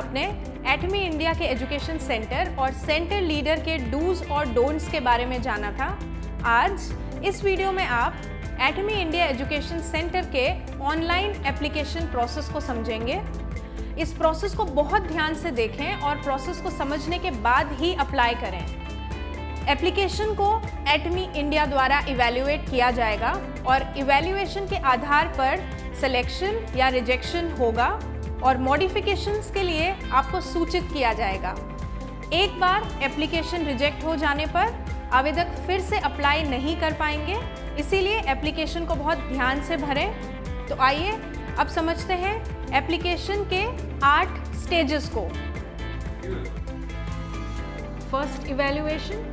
आपने एटमी इंडिया के education centre और सेंटर लीडर के डूज और डोंट्स के बारे में जाना था। आज इस वीडियो में आप एटमी इंडिया एजुकेशन सेंटर के ऑनलाइन एप्लीकेशन प्रोसेस को समझेंगे। इस प्रोसेस को बहुत ध्यान से देखें और प्रोसेस को समझने के बाद ही अप्लाई करें। एप्लीकेशन को एटमी इंडिया द्वारा इवैल्यूएट किया जाएगा और इवैल्यूएशन के आधार पर सिलेक्शन या रिजेक्शन होगा और मॉडिफिकेशंस के लिए आपको सूचित किया जाएगा। एक बार एप्लीकेशन रिजेक्ट हो जाने पर आवेदक फिर से अप्लाई नहीं कर पाएंगे, इसीलिए एप्लीकेशन को बहुत ध्यान से भरें। तो आइए अब समझते हैं एप्लीकेशन के 8 स्टेजेस को। First evaluation,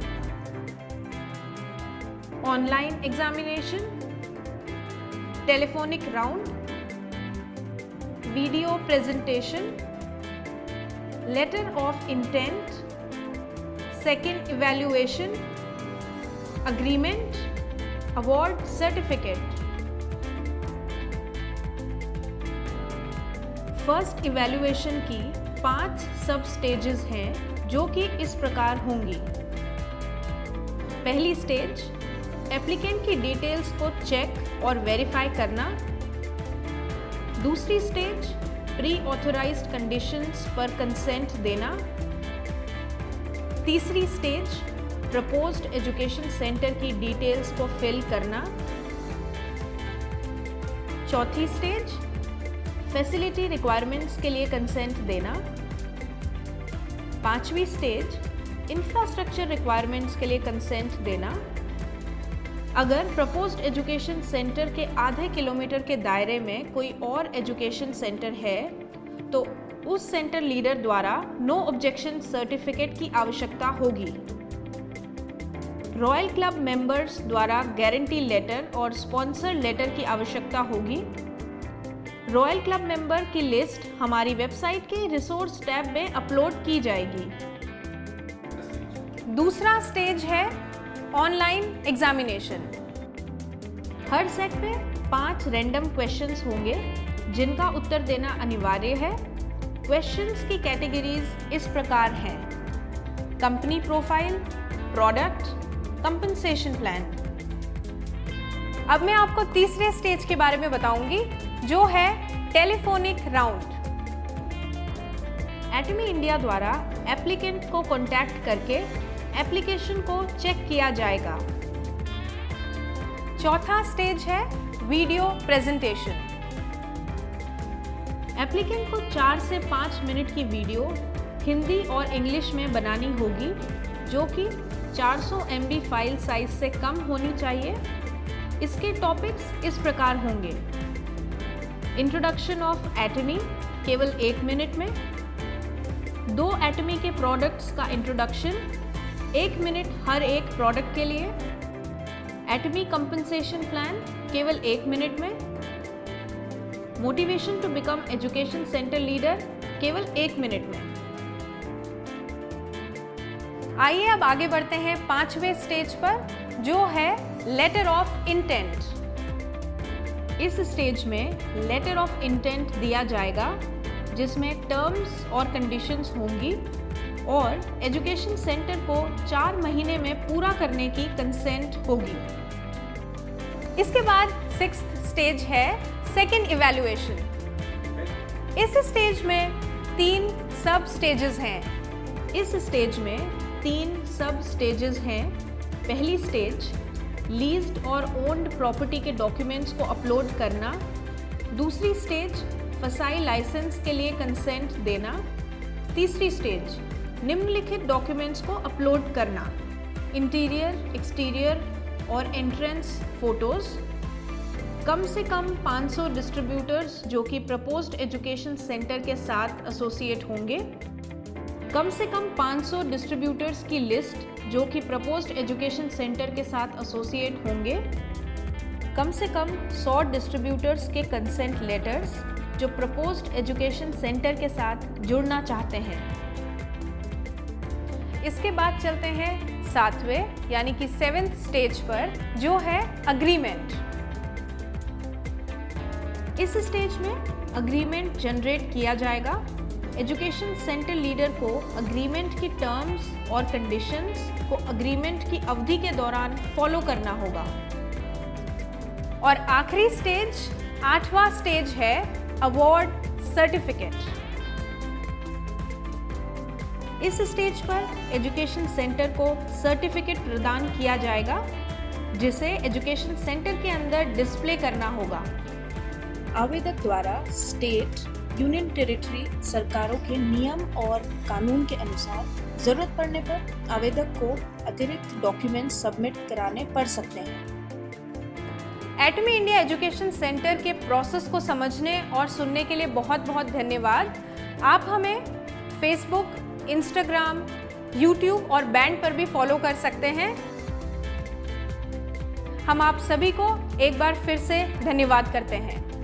online examination, telephonic round, video presentation, letter of intent, second evaluation, agreement, award certificate. First evaluation की 5 सब स्टेजेस हैं जो कि इस प्रकार होंगी। पहली स्टेज, एप्लीकेंट की डिटेल्स को चेक और वेरीफाई करना। दूसरी स्टेज, प्री ऑथोराइज्ड कंडीशंस पर कंसेंट देना। तीसरी स्टेज, प्रपोज्ड एजुकेशन सेंटर की डिटेल्स को फिल करना। चौथी स्टेज, फैसिलिटी रिक्वायरमेंट्स के लिए कंसेंट देना। पांचवी स्टेज, इंफ्रास्ट्रक्चर रिक्वायरमेंट्स के लिए कंसेंट देना। अगर प्रपोज्ड एजुकेशन सेंटर के आधे किलोमीटर के दायरे में कोई और एजुकेशन सेंटर है तो उस सेंटर लीडर द्वारा नो ऑब्जेक्शन सर्टिफिकेट की आवश्यकता होगी। रॉयल क्लब मेंबर्स द्वारा गारंटी लेटर और स्पॉन्सर लेटर की आवश्यकता होगी। रॉयल क्लब मेंबर की लिस्ट हमारी वेबसाइट के रिसोर्स टैब में अपलोड की जाएगी। दूसरा स्टेज है ऑनलाइन एग्जामिनेशन। हर सेट में 5 रैंडम क्वेश्चंस होंगे जिनका उत्तर देना अनिवार्य है। क्वेश्चंस की कैटेगरीज इस प्रकार हैं: company profile, product, compensation plan. अब मैं आपको तीसरे स्टेज के बारे में बताऊंगी जो है टेलीफोनिक राउंड। एटमी इंडिया द्वारा एप्लीकेंट को कॉन्टैक्ट करके एप्लीकेशन को चेक किया जाएगा। चौथा स्टेज है वीडियो प्रेजेंटेशन। एप्लीकेंट को 4 से 5 मिनट की वीडियो हिंदी और इंग्लिश में बनानी होगी जो कि 400 MB फाइल साइज से कम होनी चाहिए। इसके टॉपिक्स इस प्रकार होंगे: इंट्रोडक्शन ऑफ एटमी केवल 1 मिनट में, 2 एटमी के प्रोडक्ट्स का इंट्रोडक्शन 1 मिनट हर एक प्रोडक्ट के लिए, एटमी कंपनसेशन प्लान केवल 1 मिनट में, motivation to become education centre leader केवल 1 मिनट में। आइए अब आगे बढ़ते हैं 5वें स्टेज पर जो है लेटर ऑफ इंटेंट। इस स्टेज में लेटर ऑफ इंटेंट दिया जाएगा जिसमें टर्म्स और कंडीशंस होंगी और एजुकेशन सेंटर को 4 महीने में पूरा करने की कंसेंट होगी। इसके बाद 6th स्टेज है सेकेंड इवैल्यूएशन। इस स्टेज में 3 सब स्टेजेस हैं। इस स्टेज में 3 सब स्टेजेस हैं। पहली स्टेज, लीज्ड और ओन्ड प्रॉपर्टी के डॉक्यूमेंट्स को अपलोड करना। दूसरी स्टेज, फसाई लाइसेंस के लिए कंसेंट देना। तीसरी स्टेज, निम्नलिखित डॉक्यूमेंट्स को अपलोड करना: इंटीरियर, एक्सटीरियर और एंट्रेंस फोटोज, कम से कम 500 डिस्ट्रीब्यूटर्स जो कि प्रपोज्ड एजुकेशन सेंटर के साथ एसोसिएट होंगे, कम से कम 500 डिस्ट्रीब्यूटर्स की लिस्ट जो कि प्रपोज्ड एजुकेशन सेंटर के साथ एसोसिएट होंगे, कम से कम 100 डिस्ट्रीब्यूटर्स के कंसेंट लेटर्स जो प्रपोज्ड एजुकेशन सेंटर के साथ जुड़ना चाहते हैं। इसके बाद चलते हैं 7वें यानी कि 7th स्टेज पर जो है अग्रीमेंट। इस स्टेज में अग्रीमेंट जनरेट किया जाएगा एजुकेशन सेंटर लीडर को अग्रीमेंट की टर्म्स और कंडीशंस को अग्रीमेंट की अवधि के दौरान फॉलो करना होगा। और आखिरी स्टेज, 8वां स्टेज है अवार्ड सर्टिफिकेट। इस स्टेज पर एजुकेशन सेंटर को सर्टिफिकेट प्रदान किया जाएगा, जिसे एजुकेशन सेंटर के अंदर डिस्प्ले करना होगा। आवेदक द्वारा स्टेट, यूनियन टेरिटरी सरकारों के नियम और कानून के अनुसार जरूरत पड़ने पर आवेदक को अतिरिक्त डॉक्यूमेंट सबमिट कराने पड़ सकते हैं। एटमी इंडिया एजुकेशन सेंटर के प्रोसेस को समझने और सुनने के लिए बहुत बहुत धन्यवाद। आप हमें फेसबुक, इंस्टाग्राम, यूट्यूब और बैंड पर भी फॉलो कर सकते हैं। हम आप सभी को एक बार फिर से धन्यवाद करते हैं।